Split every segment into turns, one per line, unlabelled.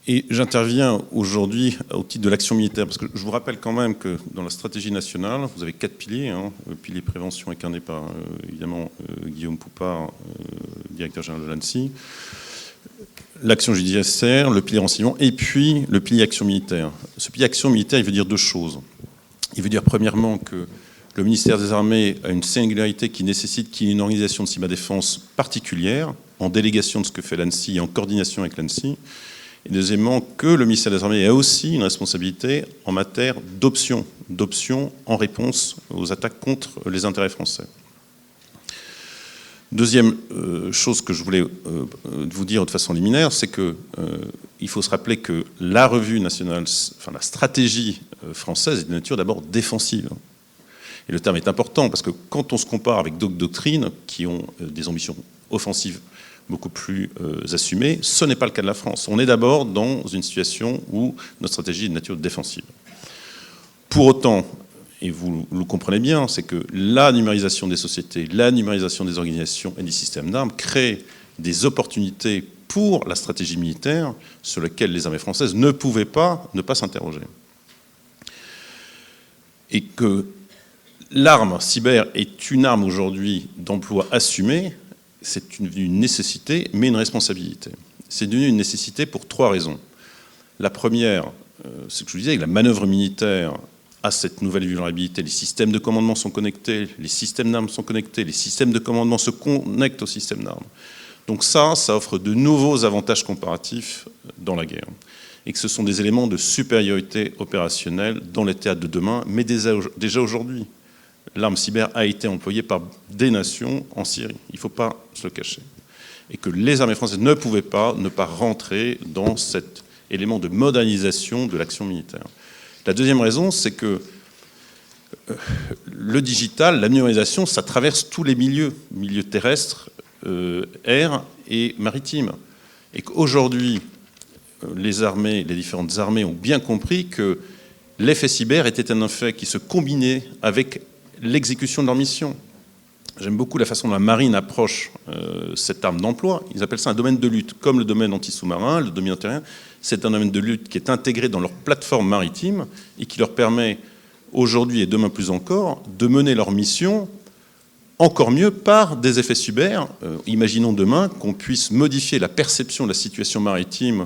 Et j'interviens aujourd'hui au titre de l'action militaire, parce que je vous rappelle quand même que dans la stratégie nationale, vous avez 4 piliers. Le pilier prévention incarné par, évidemment, Guillaume Poupard, directeur général de l'ANSSI, l'action judiciaire, le pilier renseignement, et puis le pilier action militaire. Ce pilier action militaire, il veut dire deux choses. Il veut dire premièrement que le ministère des Armées a une singularité qui nécessite qu'il y ait une organisation de cyberdéfense particulière, en délégation de ce que fait l'ANSSI et en coordination avec l'ANSSI. Et deuxièmement, que le ministère des Armées a aussi une responsabilité en matière d'options en réponse aux attaques contre les intérêts français. Deuxième chose que je voulais vous dire de façon liminaire, c'est qu'il faut se rappeler que la revue nationale, enfin la stratégie française est de nature d'abord défensive. Et le terme est important parce que quand on se compare avec d'autres doctrines qui ont des ambitions offensives beaucoup plus assumées, ce n'est pas le cas de la France. On est d'abord dans une situation où notre stratégie est de nature défensive. Pour autant, et vous le comprenez bien, c'est que la numérisation des sociétés, la numérisation des organisations et des systèmes d'armes crée des opportunités pour la stratégie militaire sur lesquelles les armées françaises ne pouvaient pas ne pas s'interroger. Et que l'arme cyber est une arme aujourd'hui d'emploi assumée, c'est une nécessité, mais une responsabilité. C'est devenu une nécessité pour 3 raisons. La première, c'est ce que je vous disais, la manœuvre militaire a cette nouvelle vulnérabilité. Les systèmes de commandement sont connectés, les systèmes d'armes sont connectés, les systèmes de commandement se connectent aux systèmes d'armes. Donc ça offre de nouveaux avantages comparatifs dans la guerre. Et que ce sont des éléments de supériorité opérationnelle dans les théâtres de demain, mais déjà aujourd'hui. L'arme cyber a été employée par des nations en Syrie. Il ne faut pas se le cacher. Et que les armées françaises ne pouvaient pas ne pas rentrer dans cet élément de modernisation de l'action militaire. La deuxième raison, c'est que le digital, la numérisation, ça traverse tous les milieux terrestres, air et maritimes. Et qu'aujourd'hui, les armées, les différentes armées ont bien compris que l'effet cyber était un effet qui se combinait avec l'exécution de leur mission. J'aime beaucoup la façon dont la marine approche cette arme d'emploi. Ils appellent ça un domaine de lutte, comme le domaine anti-sous-marin, le domaine aérien. C'est un domaine de lutte qui est intégré dans leur plateforme maritime et qui leur permet aujourd'hui et demain plus encore de mener leur mission encore mieux par des effets cyber. Imaginons demain qu'on puisse modifier la perception de la situation maritime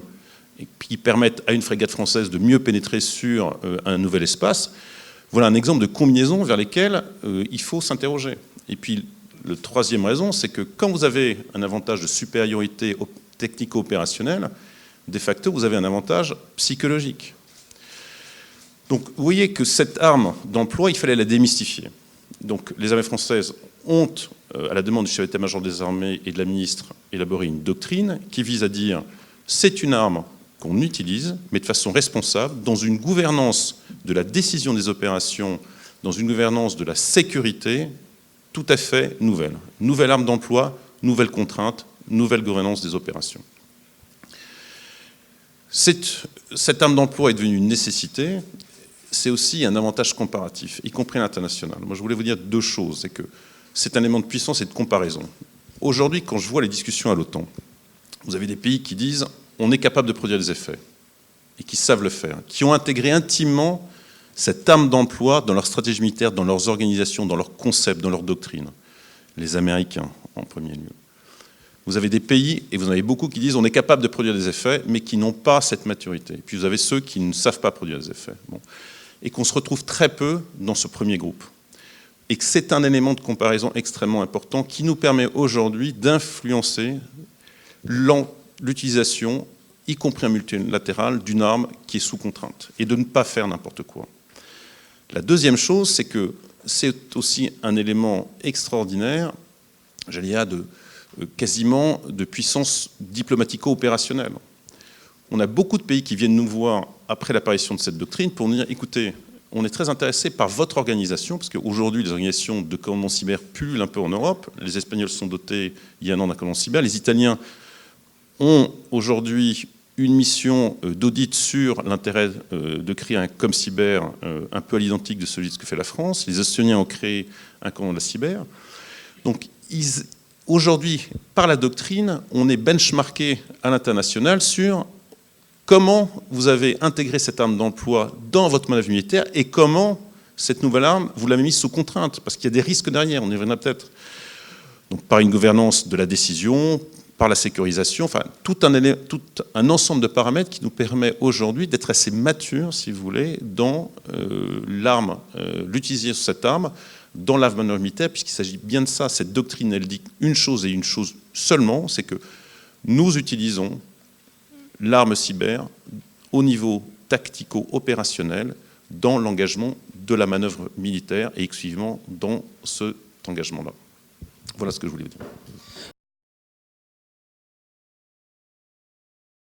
et qui permette à une frégate française de mieux pénétrer sur un nouvel espace. Voilà un exemple de combinaison vers lesquelles il faut s'interroger. Et puis, la troisième raison, c'est que quand vous avez un avantage de supériorité technico-opérationnelle, de facto, vous avez un avantage psychologique. Donc, vous voyez que cette arme d'emploi, il fallait la démystifier. Donc, les armées françaises ont, à la demande du chef d'état-major des armées et de la ministre, élaboré une doctrine qui vise à dire c'est une arme qu'on utilise, mais de façon responsable, dans une gouvernance de la décision des opérations, dans une gouvernance de la sécurité, tout à fait nouvelle. Nouvelle arme d'emploi, nouvelle contrainte, nouvelle gouvernance des opérations. Cette arme d'emploi est devenue une nécessité, c'est aussi un avantage comparatif, y compris à l'international. Moi, je voulais vous dire 2 choses, c'est que c'est un élément de puissance et de comparaison. Aujourd'hui, quand je vois les discussions à l'OTAN, vous avez des pays qui disent on est capable de produire des effets, et qui savent le faire, qui ont intégré intimement cette arme d'emploi dans leur stratégie militaire, dans leurs organisations, dans leurs concepts, dans leurs doctrines. Les Américains, en premier lieu. Vous avez des pays, et vous en avez beaucoup, qui disent on est capable de produire des effets, mais qui n'ont pas cette maturité. Et puis vous avez ceux qui ne savent pas produire des effets. Bon. Et qu'on se retrouve très peu dans ce premier groupe. Et que c'est un élément de comparaison extrêmement important qui nous permet aujourd'hui d'influencer l'utilisation, y compris en multilatéral, d'une arme qui est sous contrainte, et de ne pas faire n'importe quoi. La deuxième chose, c'est que c'est aussi un élément extraordinaire, j'allais dire, quasiment de puissance diplomatico-opérationnelle. On a beaucoup de pays qui viennent nous voir après l'apparition de cette doctrine pour nous dire, écoutez, on est très intéressé par votre organisation, parce qu'aujourd'hui, les organisations de commandement cyber pullulent un peu en Europe. Les Espagnols sont dotés, il y a un an, d'un commandement cyber. Les Italiens ont aujourd'hui une mission d'audit sur l'intérêt de créer un com cyber un peu à l'identique de celui de ce que fait la France. Les Estoniens ont créé un commandement de la cyber. Donc, aujourd'hui, par la doctrine, on est benchmarké à l'international sur comment vous avez intégré cette arme d'emploi dans votre manœuvre militaire et comment cette nouvelle arme, vous l'avez mise sous contrainte, parce qu'il y a des risques derrière, on y reviendra peut-être. Donc par une gouvernance de la décision, par la sécurisation, enfin tout un ensemble de paramètres qui nous permet aujourd'hui d'être assez mature, si vous voulez, dans l'arme, l'utilisation de cette arme, dans la manœuvre militaire, puisqu'il s'agit bien de ça. Cette doctrine, elle dit une chose et une chose seulement, c'est que nous utilisons l'arme cyber au niveau tactico-opérationnel dans l'engagement de la manœuvre militaire et exclusivement dans cet engagement-là. Voilà ce que je voulais vous dire.